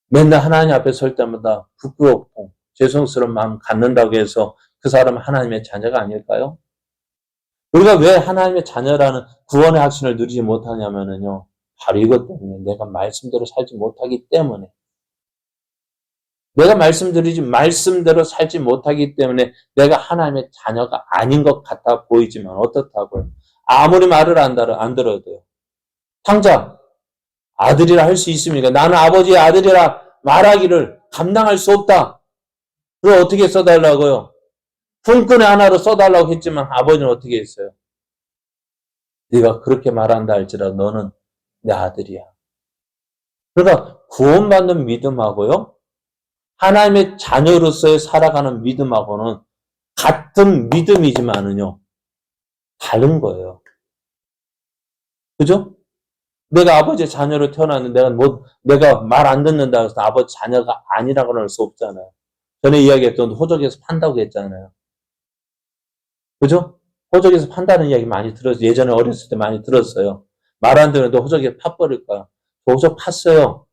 맨날 하나님 앞에 설 때마다 부끄럽고 죄송스러운 마음 갖는다고 해서 그 사람은 하나님의 자녀가 아닐까요? 우리가 왜 하나님의 자녀라는 구원의 확신을 누리지 못하냐면요. 바로 이것 때문에 내가 말씀대로 살지 못하기 때문에 내가 말씀대로 살지 못하기 때문에 내가 하나님의 자녀가 아닌 것 같아 보이지만 어떻다고요? 아무리 말을 안 들어도요. 당장 아들이라 할 수 있습니까? 나는 아버지의 아들이라 말하기를 감당할 수 없다. 그걸 어떻게 써달라고요? 품꾼의 하나로 써달라고 했지만 아버지는 어떻게 했어요? 네가 그렇게 말한다 할지라도 너는 내 아들이야. 그러니까 구원받는 믿음하고요. 하나님의 자녀로서의 살아가는 믿음하고는 같은 믿음이지만은요. 다른 거예요. 그죠? 내가 아버지의 자녀로 태어났는데 내가 말 안 듣는다 해서 아버지 자녀가 아니라고 할 수 없잖아요. 전에 이야기했던 호적에서 판다고 했잖아요. 그죠? 호적에서 판다는 이야기 많이 들었어요. 예전에 어렸을 때 많이 들었어요. 말 안 듣는데 호적에 팥버릴 거야. 호적 팠어요.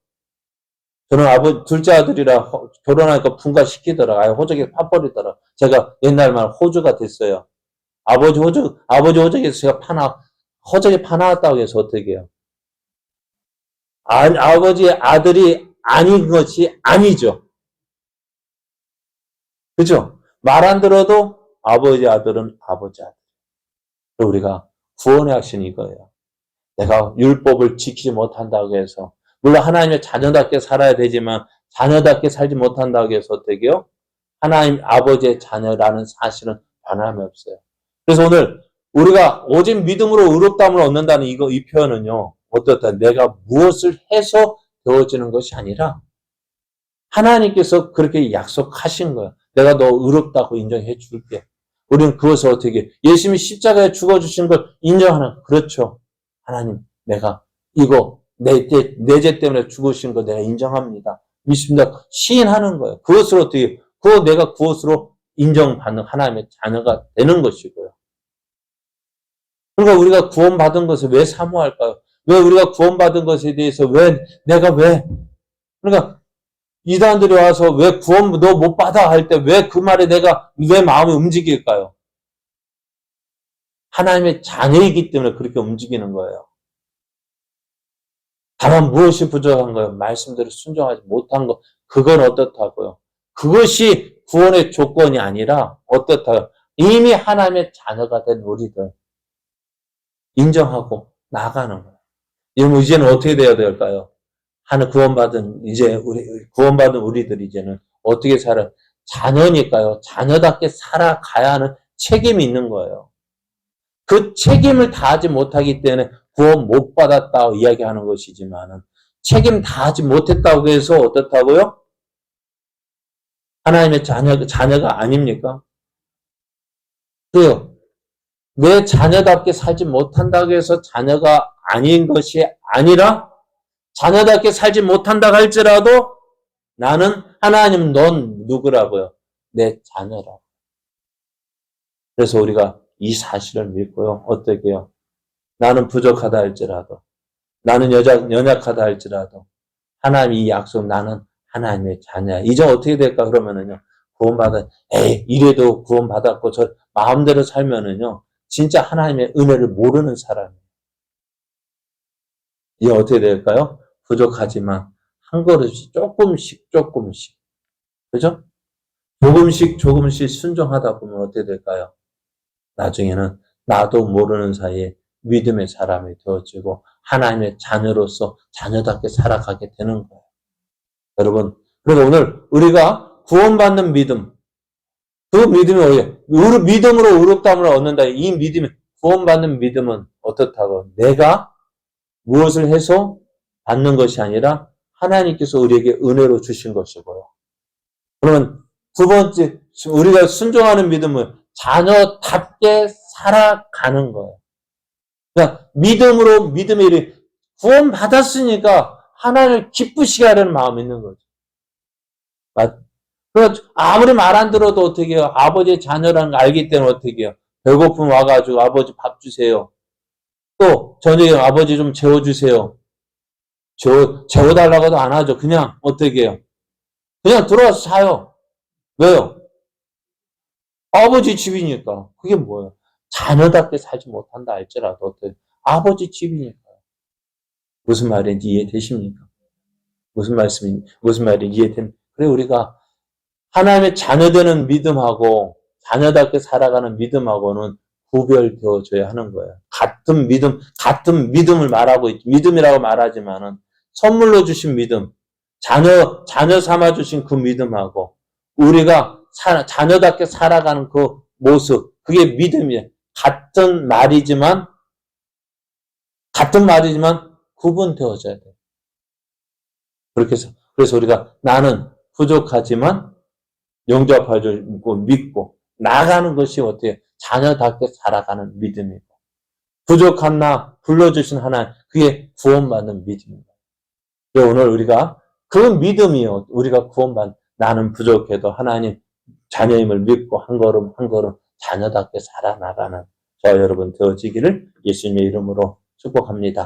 저는 둘째 아들이라 결혼하니까 분가시키더라. 호적에 팥버리더라. 제가 옛날 말 호주가 됐어요. 아버지 호적에서 제가 호적에 파나왔다고 해서 어떻게 해요? 아버지의 아들이 아닌 것이 아니죠. 그죠? 말 안 들어도 아버지 아들은 아버지 아들. 우리가 구원의 핵심이 이거예요. 내가 율법을 지키지 못한다고 해서, 물론 하나님의 자녀답게 살아야 되지만 자녀답게 살지 못한다고 해서 어떻게 해요? 하나님 아버지의 자녀라는 사실은 변함이 없어요. 그래서 오늘 우리가 오직 믿음으로 의롭다함을 얻는다는 이 표현은요. 어떻다? 내가 무엇을 해서 되어지는 것이 아니라 하나님께서 그렇게 약속하신 거야. 내가 너 의롭다고 인정해 줄게. 우리는 그것을 어떻게 예수님이 십자가에 죽어주신 걸 인정하는 거야. 그렇죠. 하나님 내가 이거 내 죄 때문에 죽으신 거 내가 인정합니다. 믿습니다. 시인하는 거예요. 그것을 어떻게 내가 그것으로 인정받는 하나님의 자녀가 되는 것이고요. 그러니까 우리가 구원받은 것을 왜 사모할까요? 왜 우리가 구원받은 것에 대해서 그러니까 이단들이 와서 왜 구원 너 못 받아 할 때 왜 그 말에 왜 마음이 움직일까요? 하나님의 자녀이기 때문에 그렇게 움직이는 거예요. 다만 무엇이 부족한 거예요? 말씀대로 순종하지 못한 것. 그건 어떻다고요? 그것이 구원의 조건이 아니라 어떻다고요? 이미 하나님의 자녀가 된 우리들 인정하고 나가는 거예요. 이제는 어떻게 돼야 될까요? 구원받은 우리들 이제는 어떻게 살아? 자녀니까요. 자녀답게 살아가야 하는 책임이 있는 거예요. 그 책임을 다하지 못하기 때문에 구원 못 받았다고 이야기하는 것이지만은 책임 다하지 못했다고 해서 어떻다고요? 하나님의 자녀가 아닙니까? 그래요. 내 자녀답게 살지 못한다고 해서 자녀가 아닌 것이 아니라 자녀답게 살지 못한다고 할지라도 나는 하나님 넌 누구라고요? 내 자녀라고. 그래서 우리가 이 사실을 믿고요. 어떻게 해요? 나는 부족하다 할지라도 나는 연약하다 할지라도 하나님 이 약속 나는 하나님의 자녀야. 이제 어떻게 될까 그러면은요. 이래도 구원받았고 저 마음대로 살면은요. 진짜 하나님의 은혜를 모르는 사람이에요. 이게 어떻게 될까요? 부족하지만 한 걸음씩 조금씩 그죠? 조금씩 순종하다 보면 어떻게 될까요? 나중에는 나도 모르는 사이에 믿음의 사람이 되어지고 하나님의 자녀로서 자녀답게 살아가게 되는 거예요. 여러분, 그래서 오늘 우리가 구원받는 믿음, 그 믿음이 뭐예요? 우리 믿음으로 의롭다함을 얻는다. 이 믿음이 구원받는 믿음은 어떻다고? 내가 무엇을 해서 받는 것이 아니라 하나님께서 우리에게 은혜로 주신 것이고요. 그러면 두 번째, 우리가 순종하는 믿음은 자녀답게 살아가는 거예요. 그러니까 믿음이 구원받았으니까 하나님을 기쁘시게 하려는 마음이 있는 거죠. 아무리 말 안 들어도 어떻게 해요? 아버지의 자녀라는 걸 알기 때문에 어떻게 해요? 배고픔 와가지고 아버지 밥 주세요. 또 저녁에 아버지 좀 재워주세요. 재워달라고도 안 하죠. 그냥 어떻게 해요? 그냥 들어와서 자요. 왜요? 아버지 집이니까. 그게 뭐예요? 자녀답게 살지 못한다 할지라도 어때요? 아버지 집이니까. 무슨 말인지 이해되십니까? 무슨 말인지 이해됩니까? 그래 우리가 하나님의 자녀되는 믿음하고 자녀답게 살아가는 믿음하고는 구별되어져야 하는 거예요. 같은 믿음을 말하고 있죠. 믿음이라고 말하지만은 선물로 주신 믿음, 자녀 삼아 주신 그 믿음하고 우리가 자녀답게 살아가는 그 모습, 그게 믿음이에요. 같은 말이지만 구분되어져야 돼요. 그래서 우리가 나는 부족하지만 용접하고 믿고 나가는 것이 어때요? 자녀답게 살아가는 믿음이고 부족한 나 불러주신 하나님, 그게 구원받는 믿음입니다. 오늘 우리가 그 믿음이요. 우리가 구원받는, 나는 부족해도 하나님 자녀임을 믿고 한 걸음 한 걸음 자녀답게 살아나가는 저와 여러분 되어지기를 예수님의 이름으로 축복합니다.